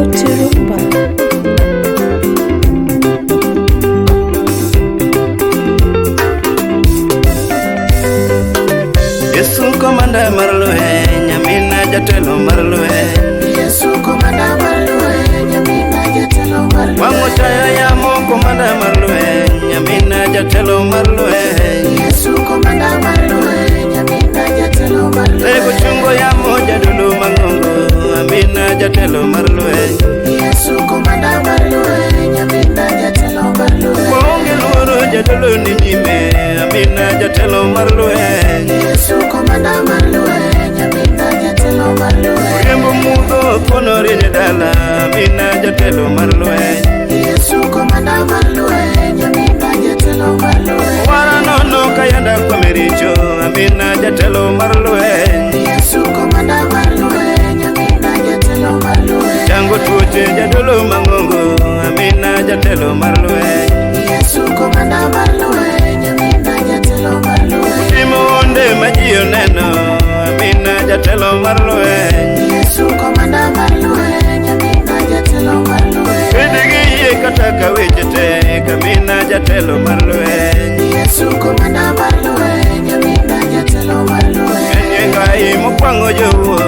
Sauti Rumba. Yesu komanda marlue, nyamina jatelo marlue. Yesu komanda marlue, nyamina jatelo marlue. Wangotaya yamo komanda marlue, nyamina jatelo marlue. Yesu komanda marlue, nyamina jatelo marlue. Lego chungo yamo jadulu mangongo, amina jatelo marlue. Yesu komanda marlue, nyamina jatelo marlue. Wonge loro jadulu ninime, amina jatelo marlue. Yesu komanda marlue, nyamina jatelo marlue. Rembo mudo ponore ne dala, amina jatelo marlue. Yesu komanda marlue, nyamina jatelo marlue. Wara nono kayanda kwa mericho, amina jatelo marlue. Yesu komanda marlue, nyamina jatelo marlue. Chango tuoche jadolo mangongo, amina jatelo marlue. Yesu komanda marlue, nyamina jatelo marlue. Timo onde majio neno, amina jatelo marlue. Yesu komanda marlue, nyamina jatelo marlue. Pedegi ye kataka wejete, kamina jatelo marlue. Yesu komanda marlue, nyamina jatelo marlue. Enyenga imo kwango jowo,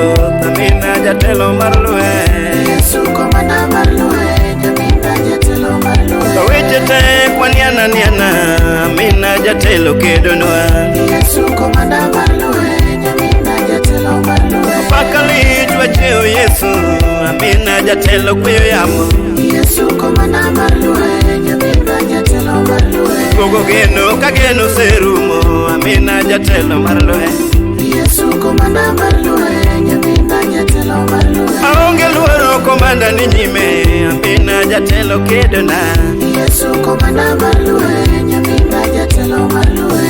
amina jatelo marlue. Yesu komanda marlue, nyamina jatelo marlue. Kawejete kwaniana niana, amina jatelo kedonwa. Yesu komanda marlue, nyamina jatelo marlue. Pakali twacheo Yesu, amina jatelo kweyo yamo. Yesu komanda marlue, nyamina jatelo marlue. Gogo geno kageno serumo, amina jatelo marlue. Yesu komanda marlue, nyamina jatelo marlue. Aonge luoro komanda ni nyime, amina jatelo kedona. Yesu komanda marlue, nyamina jatelo marlue.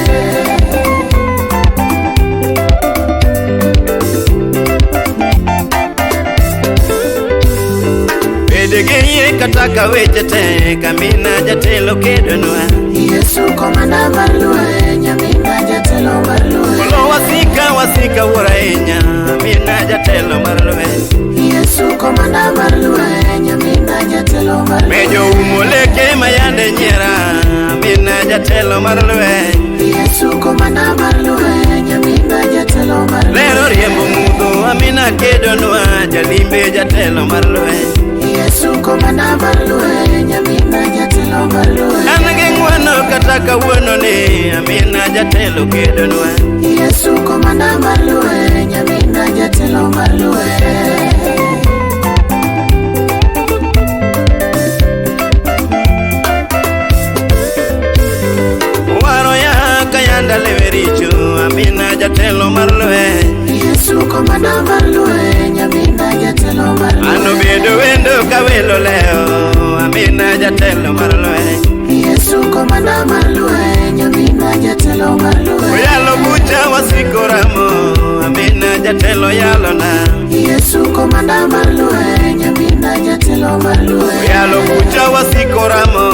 Pedegi ye kataka wejete, kamina jatelo kedonwa. Yesu komanda marlue, nyamina jatelo marlue. Kolo wasika waraenya, amina jatelo marlue. Yesu komanda marlue, nyamina jatelo marlue. Mejo umoleke mayande nyera, amina jatelo marlue. Yesu komanda marlue, nyamina jatelo marlue. Lero riembo mudo, amina kedonwa, jalimbe jatelo marlue. Yesu komanda marlue, nyamina jatelo marlue. Anage ngwano kataka wono ni, amina jatelo kedonwa. Yesu komanda marlue, nyamina jatelo marlue. Waro ya kayanda levericho, amina jatelo marlue. Yesu komanda marlue, nyamina jatelo marlue. Ano bedo wendo kawelo leo, amina jatelo marlue. Yesu komanda marlue, nyamina jatelo marlue. Oyalo bucha wasikoramo, amina jatelo yalona. Yesu komanda marlue, nyamina jatelo marlue. Oyalo bucha wasikoramo,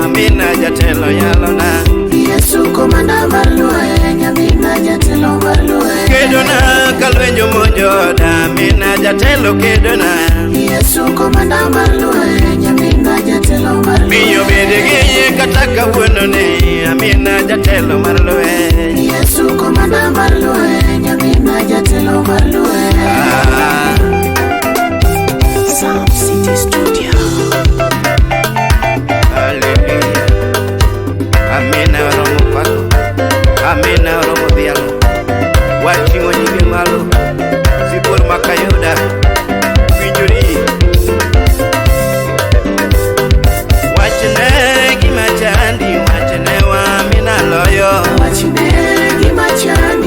amina jatelo yalona. Yesu komanda marlue, nyamina jatelo marlue. Kedona kalwenjo mojoda, amina jatelo kedona. Yesu komanda marlue, nyamina jatelo marlue. Miyo bedegi ye kataka wono ni, amina jatelo marlue. Yesu komanda marlue, nyamina jatelo marlue. Sound City Studio. Hallelujah. Amina romo pako, amina romo dialo. Wachingo nyingi malo, sipur makayoda, winjuri. Wachene gima chandi, wachene wa amina loyo. Wachine gima chandi,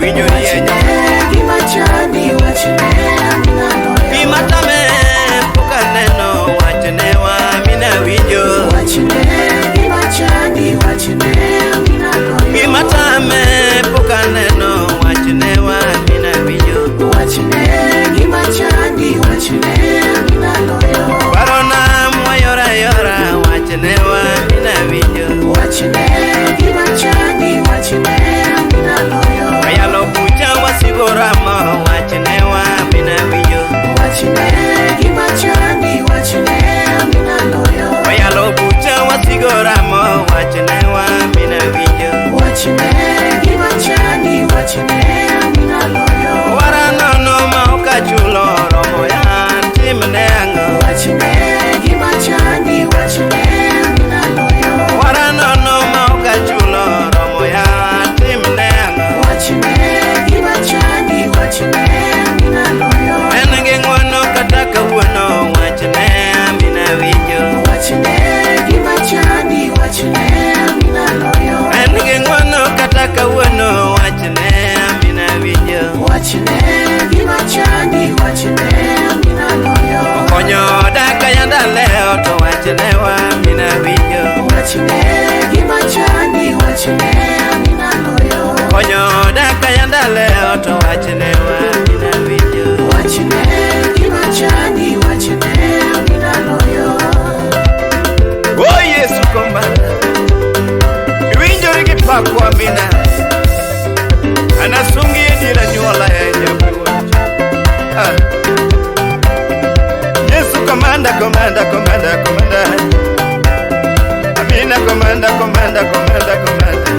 winjo rienya gima chandi wachne amina loyo gima tame pok aneno wachne wa amina winjo wachne gima chandi wachne amina loyo gima tame pok aneno wachne wa amina winjo wachne gima chandi wachne amina loyo parona moyora yora wachne wa amina winjo wachne gima chandi wachne amina loyo ayalo bucha wasigorama wachne wa amina winjo wachne gima chandi wachne amina loyo ayalo bucha wasigorama wachne wa amina winjo wachne gima chandi wachne amina loyo waranono ma okachulo romo ya timne ang'o wachne gima chandi wachne amina loyo waranono ma okachulo romo ya timne ang'o wachne gima chandi wachne amina loyo en gi ng'wono kata kawuono wachne amina winjo wachne gima chandi wachne amina loyo en gi ng'wono kata kawuono wachne amina winjo wachne gima chandi wachne amina loyo konyo daka yanda leo to wachne wa amina winjo wachne gima chandi wachne amina loyo konyo daka yanda leo to wachne wa amina winjo wachne gima chandi wachne amina loyo o Yesu kombana winjori gi pako amina anasungi dira nyuola e jabuoch Yesu komanda komanda komanda komanda amina komanda komanda komanda komanda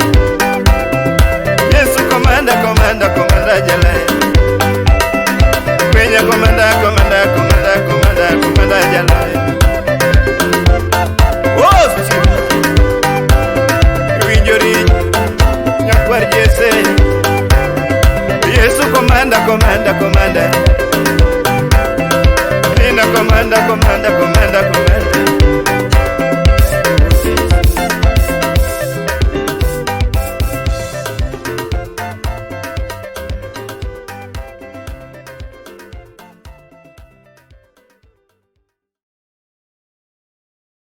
Yesu komanda komanda komanda jala Kwenye komanda komanda komanda komanda komanda jala Oh winjori nyakwar Jese Yesu komanda komanda komanda